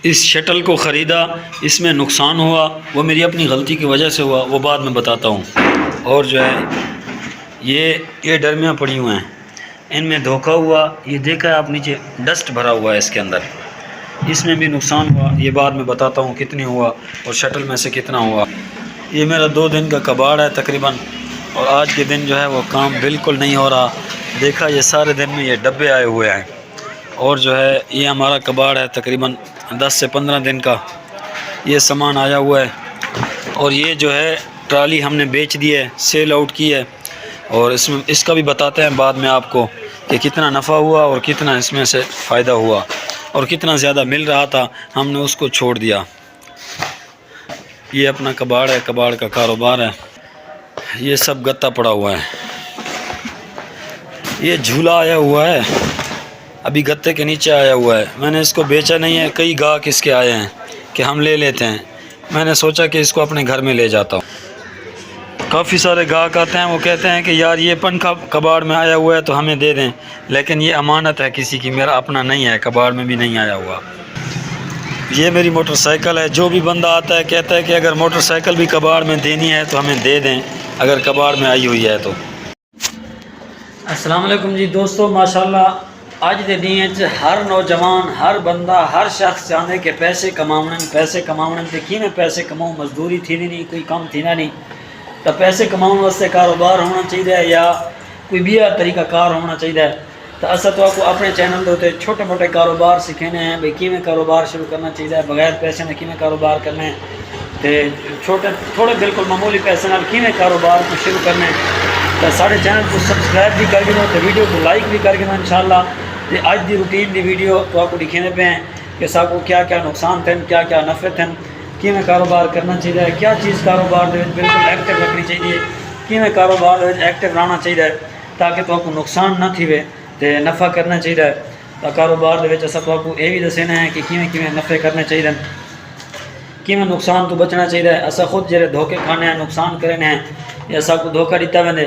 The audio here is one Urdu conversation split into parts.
اس شٹل کو خریدا، اس میں نقصان ہوا، وہ میری اپنی غلطی کی وجہ سے ہوا، وہ بعد میں بتاتا ہوں۔ اور جو ہے یہ ڈرمیاں پڑی ہوئے ہیں، ان میں دھوکہ ہوا، یہ دیکھا ہے آپ نیچے ڈسٹ بھرا ہوا ہے اس کے اندر، اس میں بھی نقصان ہوا، یہ بعد میں بتاتا ہوں کتنی ہوا اور شٹل میں سے کتنا ہوا۔ یہ میرا 2 دن کا کباڑ ہے تقریباً، اور آج کے دن جو ہے وہ کام بالکل نہیں ہو رہا۔ دیکھا یہ سارے دن میں یہ ڈبے آئے ہوئے ہیں، اور جو ہے یہ ہمارا کباڑ ہے تقریباً 10 سے 15 دن کا، یہ سامان آیا ہوا ہے۔ اور یہ جو ہے ٹرالی ہم نے بیچ دی ہے، سیل آؤٹ کی ہے، اور اس کا بھی بتاتے ہیں بعد میں آپ کو کہ کتنا نفع ہوا اور کتنا اس میں سے فائدہ ہوا، اور کتنا زیادہ مل رہا تھا ہم نے اس کو چھوڑ دیا۔ یہ اپنا کباڑ ہے، کباڑ کا کاروبار ہے۔ یہ سب گتا پڑا ہوا ہے، یہ جھولا آیا ہوا ہے ابھی گتے کے نیچے آیا ہوا ہے، میں نے اس کو بیچا نہیں ہے، کئی گاہک اس کے آئے ہیں کہ ہم لے لیتے ہیں، میں نے سوچا کہ اس کو اپنے گھر میں لے جاتا ہوں۔ کافی سارے گاہک آتے ہیں، وہ کہتے ہیں کہ یار یہ پنکھا کباڑ میں آیا ہوا ہے تو ہمیں دے دیں، لیکن یہ امانت ہے کسی کی، میرا اپنا نہیں ہے، کباڑ میں بھی نہیں آیا ہوا۔ یہ میری موٹر سائیکل ہے، جو بھی بندہ آتا ہے کہتا ہے کہ اگر موٹر سائیکل بھی کباڑ میں دینی ہے تو ہمیں دے دیں اگر کباڑ میں آئی ہوئی ہے تو۔ السلام علیکم جی دوستو، ماشاءاللہ اج دے دین وچ ہر نوجوان، ہر بندہ، ہر شخص چاہتے کہ پیسے کماون تے کیویں پیسے کماؤ، مزدوری تھی نہیں، کوئی کام تھی نہیں، تو پیسے کماؤن واسطے کاروبار ہونا چاہیے یا کوئی بھی طریقہ کار ہونا چاہیے۔ تو اصل تو آپ کو اپنے چینل دے تے چھوٹے موٹے کاروبار سکھانے ہیں بھئی کیویں کاروبار شروع کرنا چاہیے، بغیر پیسے نے کیویں کاروبار کرنا ہے، تے چھوٹے تھوڑے بالکل معمولی پیسے نال کیویں کاروبار کو شروع کرنا ہے۔ تو سارے چینل کو سبسکرائب بھی کر گئے تو ویڈیو کو لائک بھی کر گئے انشاءاللہ۔ تے اج دی روٹین دی ویڈیو تو آپ کو دکھانے پہ ہیں کہ سب کو کیا کیا نقصان تھے، کیا کیا نفع تھے، کیویں کاروبار کرنا چاہیے، کیا چیز کاروبار دے بالکل ایکٹیو رکھنی چاہیے، کیویں کاروبار ایکٹیو رہنا چاہیے تاکہ تو آپ کو نقصان نہ تھے تے نفع کرنا چاہیے۔ تو کاروبار دے وچ اساں تو آپ کو یہ بھی دسنا ہے کہ کیویں نفع کرنے چاہیے، کیویں نقصان تو بچنا چاہیے۔ اساں خود جڑے دھوکے کھانے ہیں، نقصان کرنے ہیں، یا سب کو دھوکہ دیتا ویندے،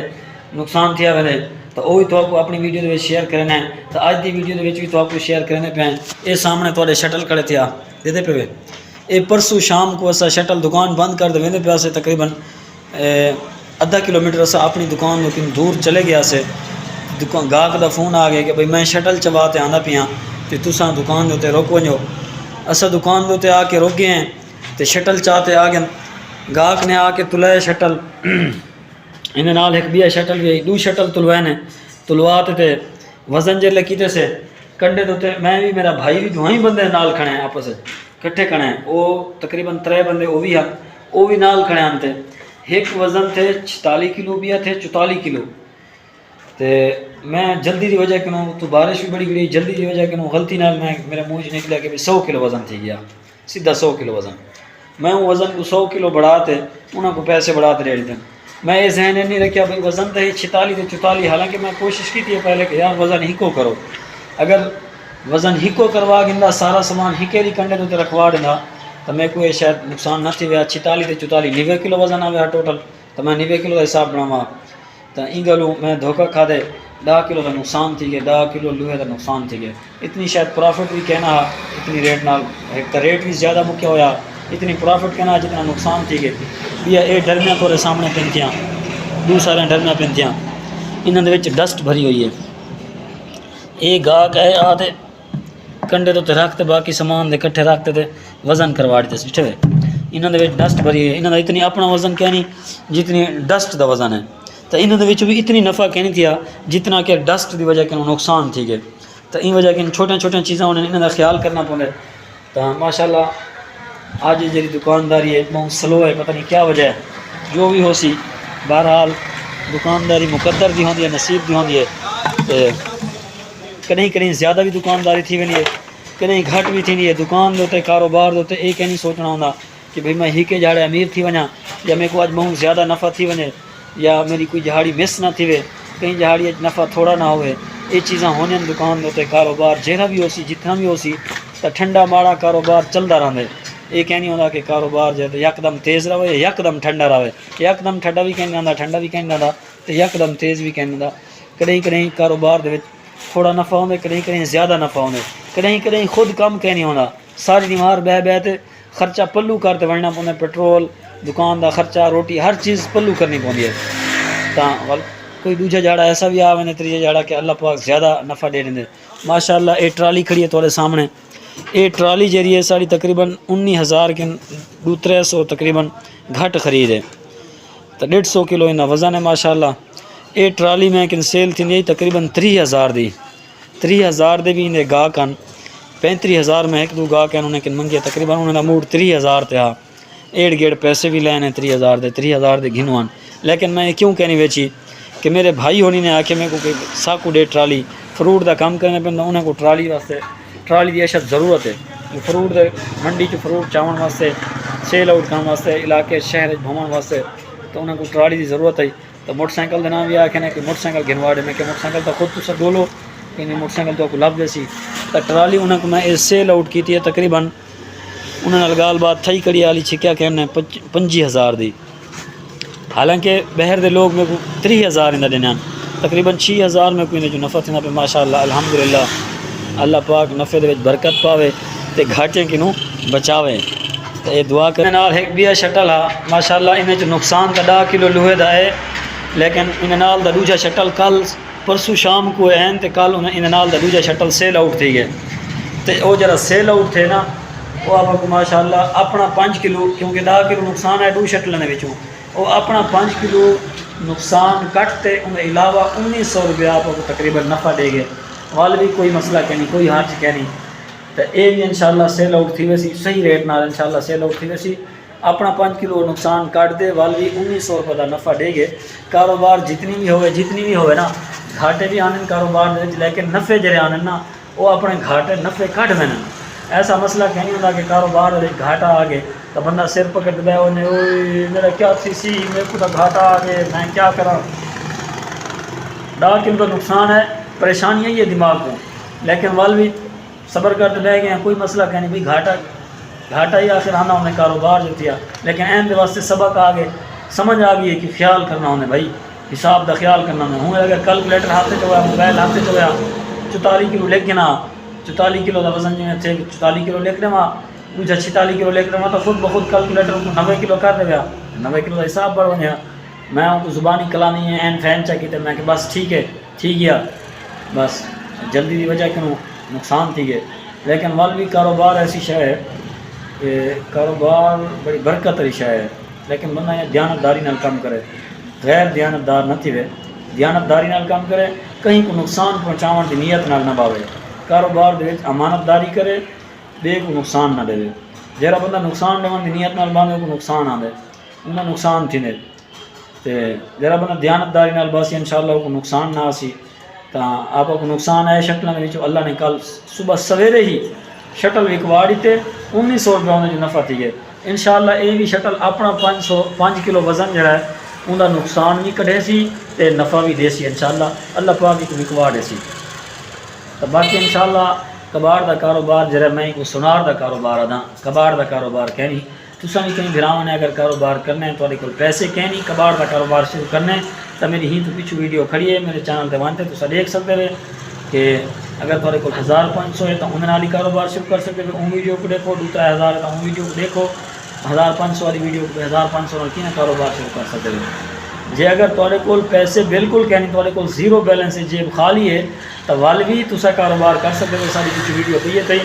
نقصان تھیا ویندے، تو وہی تو آپ کو اپنی ویڈیو دے شیئر کرنا ہے۔ تو اج دی ویڈیو دے وچ بھی تو آپ کو شیئر کرنے پہ ہیں۔ یہ سامنے تھوڑے شٹل کھڑے تھیا دے پے، یہ پرسوں شام کو اسا شٹل دکان بند کر دے ویندے پیا سے، تقریباً آدھا کلومیٹر اسا اپنی دکان لیکن دور چلے گیا سے، دکان گاہک دا فون آ گیا کہ بھئی میں شٹل چوا تے آندا پیاں تے تساں دکان دے تے رک ونجو۔ اسا دکان دے تے آ کے رک گئے ہیں تے شٹل چاہتے آ گئے، گاہک نے آ کے تلائے شٹل، انہیں نال ایک بھی شٹل بھی دو شٹل تلوائے نے، تلواتے تے وزن جلے کیتے سے کنڈے دوتے، میں بھی میرا بھائی بھی دوہیں بندے نال کھڑے ہیں، آپس کٹھے کھڑے ہیں، وہ تقریباً 3 بندے وہ بھی نال کھڑے ہیں تے ایک وزن تھے 46 کلو بھی تھے 44 کلو، تے میں جلدی دی وجہ کنوں تو بارش بھی بڑی گئی، جلدی دی وجہ کنوں غلطی نال میں میرے منہ چ نکلا کہ 100 کلو وزن تھی گیا، سیدھا 100 کلو وزن، میں وہ وزن کو 100 کلو بڑھاتے انہوں کو پیسے بڑھاتے ریڑ دیں۔ میں یہ ذہن نہیں رکھا بھائی وزن تو 46 تے 44، حالانکہ میں کوشش کی تھی پہلے کہ یار وزن ہکو کرو، اگر وزن ہکو کروا گندا سارا سامان ہکے دی کنڈے تے رکھوا دینا تو میں کوئی شاید نقصان نہ تھی ویا۔ 46 تے 44 90 کلو وزن آیا ٹوٹل، تو میں 90 کلو کا حساب بناواں تو این گلوں میں دھوکہ کھا دے 10 کلو کا نقصان تھی گیا، 10 کلو لوہے کا نقصان تھی گیا، اتنی شاید پرافٹ بھی کہنا اتنی ریٹ نال، ایک تو ریٹ بھی زیادہ مکیا ہویا، اتنی پرافٹ کہنا جتنا نقصان تھی گئے بھی۔ یہ ڈرمیاں تھوڑے سامنے پہنتیاں، دو سارے ڈرمیاں پہنتیاں، انہوں نے ڈسٹ بھری ہوئی ہے۔ یہ گاہک ہے آتے کنڈے تو رکھتے باقی سامان دے کٹھے رکھتے تھے وزن کروا دیتے بیٹھے ہوئے، انہوں نے ڈسٹ بھری ہے، انہوں نے اتنی اپنا وزن کیا نہیں جتنی ڈسٹ دا وزن ہے، تو انہوں نے بھی اتنی نفع کہنی تھیا جتنا کہ ڈسٹ دی وجہ کہ نقصان تھی گئے، تو ان وجہ کہ چھوٹے چھوٹے چیزاں انہوں نے خیال کرنا پڑے۔ تو ماشاءاللہ آج جی دکانداری ہے بہت سلو ہے، پتہ نہیں کیا وجہ ہے، جو بھی ہو سی بہرحال دکانداری مقدر دی ہوندی ہے، نصیب دی ہوندی ہے، کہیں کہیں زیادہ بھی دکانداری تھی وینی ہے، کہیں گھٹ بھی تھی نہیں ہے۔ دکان دوتے کاروبار دوتے یہ کہ نہیں سوچنا ہوتا کہ بھئی میں ہی کے جہاڑے امیر تھی ونجا، یا میرے کو آج بہت زیادہ نفع تھی ونے، یا میری کوئی جہاڑی مس نہ تھی وے، کہیں جہاڑی نفع تھوڑا نہ ہوئے، یہ چیزاں ہونے دکان دوتے کاروبار جہاں بھی ہو سی جتنا بھی ہو سی، تو ٹھنڈا ماڑا کاروبار چلتا رہے، یہ کہ نہیں ہوتا کہ کاروبار جو ہے یکدم تیز رہے یکدم ٹھنڈا رہے، یکدم ٹھنڈا بھی کہیں آتا ٹھنڈا بھی کہیں آتا تو یکدم تیز بھی کہیں آتا۔ کہیں کہیں کاروبار دے تھوڑا نفع ہوندے، کہیں کہیں زیادہ نفع ہوندے، کہیں کہیں خود کم کہ نہیں ہوتا، ساری دیوار بہ تے خرچہ پلو کرتے بڑھنا پوندا، پیٹرول دکان دا خرچہ روٹی ہر چیز پلو کرنی پوندی ہے. تاں کوئی دوجا جاڑا ایسا بھی آ ویندے تیجا جاڑا کہ اللہ پاک زیادہ نفع دے دیندے. ماشاءاللہ اے ٹرالی کھڑی ہے تھوڑے سامنے. اے ٹرالی جیری ہے ساری تقریباً 19,000 کے 200-300 تقریباً گھٹ خرید ہے. تو 150 کلو انہا وزن ہے ماشاءاللہ. اے ٹرالی میں کن سیل تھی نہیں تقریباً 30,000 دی. 30,000 دے بھی اندے گاہ کن 35,000 میں ایک دو گاہ کن انہیں کن منگے تقریباً انہیں دا موڈ 30,000 تے ہاں. ایڑ گیڑ پیسے بھی لینے 30,000 دے گھنوان. لیکن میں یہ کیوں کہنی ویچی کہ میرے بھائی ہونی نے آکے میں کو کہ ساکو دے ٹرالی فروٹ دا کام کرنے پہندا انہیں کو ٹرالی واسطے ٹرالی دی اشد ضرورت ہے. فروٹ دے منڈی چ فروٹ چاون واسطے سیل آؤٹ کرنے واسطے علاقے شہر گھومن واسطے تو انہیں کو ٹرالی دی ضرورت ہے. تو موٹر سائیکل دے نام بھی آکھنے کہ موٹر سائیکل گھنواڑے میں کہ موٹر سائیکل تو خود تو سا ڈولو کہ موٹر سائیکل تو کو لب دے سی. تو ٹرالی انہیں کو میں سیل آؤٹ کی تھی تقریباً انہیں نلگال بات تھئی کڑی والی چھکیا کہ انہیں 25,000 دی. حالانکہ بہر دے لوگ میں کو 30,000 اندر دینا تقریباً 6,000 میں کوئی نے جو نفع تھا پہ ماشاءاللہ الحمدللہ. اللہ پاک نفع دے برکت پاوے تے گھاٹیں کنوں بچاوے. تے اے دعا کرنے نال ایک بیا شٹل ہا ماشاءاللہ انہیں جو نقصان تا 10 کلو لوہے دا ہے لیکن انہیں نال دا دوجا شٹل کل پرسو شام کو این تے کل انہیں نال دا دوجا شٹل سیل آؤٹ تھی گئے. تے او جرا سیل آؤٹ تھے نا وہ آپ کو ماشاءاللہ اپنا 5 کلو کیونکہ 10 کلو نقصان ہے دو شٹلوں نے وچوں وہ اپنا 5 کلو نقصان کٹتے ان علاوہ 1900 روپیہ آپ کو تقریباً نفع دے گئے. وال بھی کوئی مسئلہ کہنی کوئی حرج کہنی. تو اے بھی انشاءاللہ سیل آؤٹ تھی ویسی صحیح ریٹ نال انشاءاللہ سیل آؤٹ تھی ویسی اپنا 5 کلو نقصان کٹ دے وال بھی 1900 روپے دا نفع دے گئے. کاروبار جتنی بھی ہوئے نا گھاٹے بھی آنن کاروبار دے لیکن نفع جڑے آنن نا وہ اپنے گھاٹے نفع کٹ دین. ایسا مسئلہ کہنی ہوتا کہ کاروبار دے گھاٹا آ گئے تو بندہ سر پکڑ دے انہیں اوئے میرا کیا سی میرے کو تو گھاٹا آ گئے میں کیا کرا. 10 کلو کا نقصان ہے پریشانی ہے یہ دماغ کو لیکن وال بھی صبر کرتے رہ گئے ہیں کوئی مسئلہ کہنی بھائی گھاٹا ہی آخر آنا انہیں کاروبار جو تھیا لیکن این دے واسطے سبق آ گئے سمجھ آ گئی ہے کہ خیال کرنا انہیں بھائی حساب دا خیال کرنا انہیں ہوں اگر کیلکولیٹر ہاتھ چ ہوا موبائل ہاتھ چ ہوا 44 کلو لے کے نا 44 کلو دا وزن جو تھے 44 کلو لے کے نا دوجا 46 کلو لے کے نا تو خود بخود کیلکولیٹر کو 90 کلو کر دے گا 90 کلو کا حساب بڑھ گیا. میں ان کو زبانی کلامی ہے این فین چا کی تے میں کہ بس ٹھیک ہے ٹھیک گیا بس جلدی دی وجہ کیوں نقصان تھی گئے. لیکن وال بھی کاروبار ایسی شے ہے کہ کاروبار بڑی برکت والی شے ہے لیکن بندہ یہ دیانتداری نال کام کرے غیر دیانتدار نہ تھے دیانتداری نال کام کرے کہیں کو نقصان پہنچاون دی نیت نال نہ باوے. کاروبار دے امانت داری کرے بے کو نقصان نہ دے. جہاں بندہ نقصان دیون دی نیت نال باندھے کو نقصان آندے انہیں نقصان تھی نے تے جہاں بندہ دیانتداری نال باسی انشاءاللہ کو نقصان نہ آسی. تو آپ کو نقصان ہے شٹلوں کے اللہ نے کل صبح سویرے ہی شٹل وکواڑی تے 1900 روپے انہیں جو نفع تھی گئے. انشاءاللہ اے بھی شٹل اپنا 5 کلو وزن جڑا ہے انہا نقصان بھی کٹے سی تے نفع بھی دے سی انشاءاللہ اللہ پاک ایک وکواڑ دے سی. تو باقی انشاءاللہ کباڑ دا کاروبار جڑا میں کو سنار دا کاروبار ادا کباڑ دا کاروبار کہنی تساں بھی کہیں بھراواں نے اگر کاروبار کرنا ہے تواڈے کول پیسے کہنی کباڑ دا کاروبار شروع کرنا ہے تو میری ہی تو پیچھے ویڈیو کھڑی ہے میرے چینل تے وانتے تساں دیکھ سکتے ہو کہ اگر تواڈے کول 1500 ہے تو انہاں نال ہی کاروبار شروع کر سکتے ہو. اون ویڈیو کو دیکھو 2-3000 ہے تو اون ویڈیو کو دیکھو 1500 والی ویڈیو کو 1500 نال کینے کاروبار شروع کر سکتے ہو. جے اگر تواڈے کول پیسے بالکل کہنی تواڈے کول زیرو بیلنس ہے جیب خالی ہے تو وال بھی تساں کاروبار کر سکتے ہو. ساری پیچھے ویڈیو پئی ہے تئی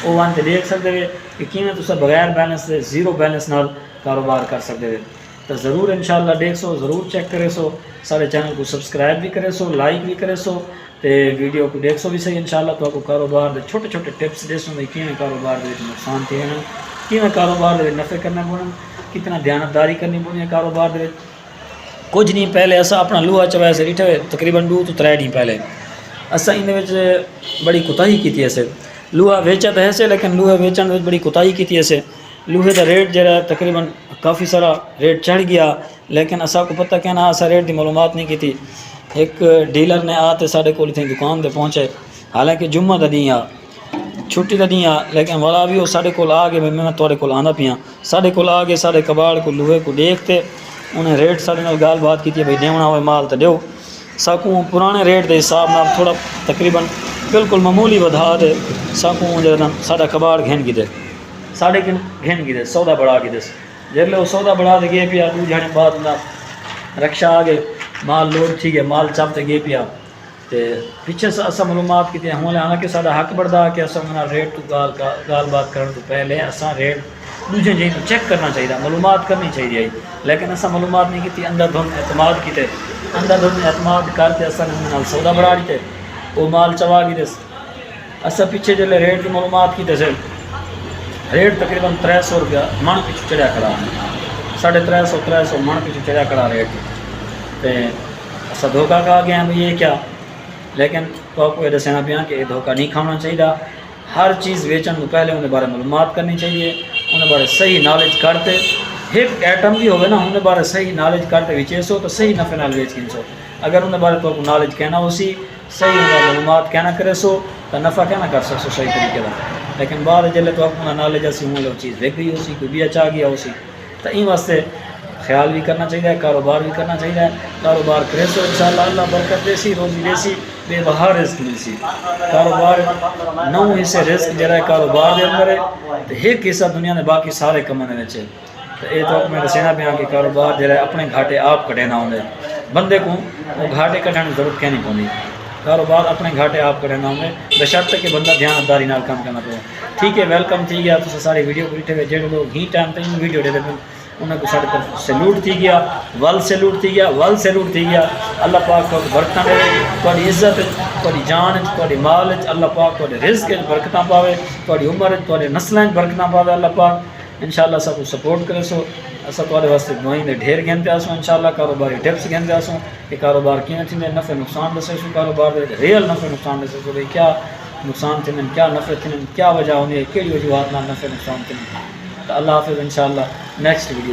وہ وانتے دیکھ سکتے ہو کہ کیویں تساں بغیر بیلنس دے زیرو بیلنس نال کاروبار کر سکتے ہو. تو ضرور انشاءاللہ دیکھ سو ضرور چیک کرے سو سارے چینل کو سبسکرائب بھی کرے سو لائک بھی کرے سو تے ویڈیو کو دیکھ سو بھی صحیح انشاءاللہ تو آپ کو کاروبار دے چھوٹے چھوٹے ٹپس دے سوں کیویں کاروبار دے نقصان تھے ہیں کیویں کاروبار دے نفع کرنا پونا کتنا دیانتداری کرنی پونی ہے کاروبار دے. کچھ نہیں پہلے اسا اپنا لوہا چویا سے ریٹھے تقریباً 2-3 دن پہلے اسا ان بڑی کوتاہی کی ایسے لوہا ویچا تو ایسے لیکن لوہا ویچن بڑی کوتاہی کی ایسے لوہے کا ریٹ جڑا تقریباً کافی سارا ریٹ چڑھ گیا لیکن اسا کو پتہ کہنا اسا ریٹ دی معلومات نہیں کی تھی. ایک ڈیلر نے آتے ساڑے کول تھی دکان دے پہنچے حالانکہ جمعہ دا دیں چھٹی دا دیں لیکن والا بھی وہ ساڑے کول آ گئے میں توڑے کول آنا پیاں ساڑے کول آ گئے ساڑے کباڑ کو لوہے کو دیکھتے انہیں ریٹ ساڑے نال گال بات کی تھی بھائی دیونا ہوئے مال تو دیو ساکوں پرانے ریٹ دے حساب نال تھوڑا تقریباً بالکل معمولی ودا دے ساکوں جو ساڈا کباڑ گھن کی دے ساڑھے گھن کی دے سودا بڑھا کی دے جب وہ سودا بڑھا دے گئے پیا دو جانے بعد نہ رکشا آگے مال لوڈ تھی گئے مال چاپتے گئے پیا تے پیچھے سے اسا معلومات کی تے ہوں حالانکہ ساڈا حق بڑھدا کہ اسا منا ریٹ تو گال بات کرن تو پہلے اسا ریٹ دوجے جی چیک کرنا چاہیے معلومات کرنی چاہیے لیکن اسا معلومات نہیں کی اندر دھن اعتماد کیتے اندر دھن اعتماد کرتے اسا نے سودا بڑھا دیتے وہ مال چوا گئی دس اسا پیچھے جلے ریٹ کی معلومات کی دس ریٹ تقریباً 300 روپیہ من پیچھو چڑھیا کھڑا 350 من پیچھو چڑھیا کھڑا ریٹ تے اسا دھوکہ کھا گیا ہیں یہ کیا لیکن تو آپ کو یہ دسنا پیا کہ یہ دھوکہ نہیں کھانا چاہیے ہر چیز ویچن تو پہلے انہیں بارے معلومات کرنی چاہیے انہیں بارے صحیح نالج کرتے ایک ایٹم بھی ہوگا نا انہیں بارے صحیح نالج کرتے ویچے سو تو صحیح نفع نال ویچ کن سو اگر انہیں بارے تو آپ کو نالج کہنا ہو سی صحیح انہیں معلومات کہنا کرے سو تو نفع کہنا کر سکسو صحیح طریقے کا لیکن بعد جلے تو آپ کو نالج اسی ہوں وہ چیز ویک گئی ہو سی کوئی بھی اچھا گیا ہو سی تو این واسطے خیال بھی کرنا چاہیے کاروبار بھی کرنا چاہیے کاروبار کرے سو انشاءاللہ اللہ برکت دے سی روزی دے سی بے بہا رزق مل سی کاروبار 9 حصے رزق جڑا ہے کاروبار دے اندر ہے تو ایک حصہ دنیا نے باقی سارے کمانے میں چے تو یہ تو میں دسنا پیا کہ کاروبار جڑا ہے اپنے گھاٹے آپ کٹے نہ ہوندے بندے کو وہ گھاٹے کٹنے کی ضرورت کہنی پوندی کاروبار اپنے گھاٹے آپ کٹے نہ ہوندے بشرط کہ بندہ دھیانداری نال کام کرنا پے ٹھیک ہے ویلکم تھی گیا تو ساری ویڈیو کو بیٹھے ہوئے جڑے لوگ ہی ٹائم تے ویڈیو دے دے انہیں کو سارے طرف سیلوٹ تھی گیا ول سیلوٹ تھی گیا اللہ پاک کو برکتاں دے تہاڈی عزت تہاڈی جان تہاڈی مال اللہ پاک تہاڈے رزق برکتاں پاوے تہاڈی عمر تہاڈے نسلاں برکتاں پاوے اللہ پاک انشاءاللہ سب کو سپورٹ کرے سو اسا تہاڈے واسطے دعائیں دے ڈھیر گھنتے آسوں انشاءاللہ کاروباری ٹپس گھنتے آسوں کہ کاروبار کیوں تھیندے نفع نقصان دسے سو کاروبار دے ریئل نفع نقصان دسے سو کیا نقصان تھیندے کیا نفع تھیندے کیا وجہ ہوندی ہے کیڑی وجوہات نال نفع نقصان تھیندے تو اللہ حافظ انشاءاللہ نیکسٹ ویڈیو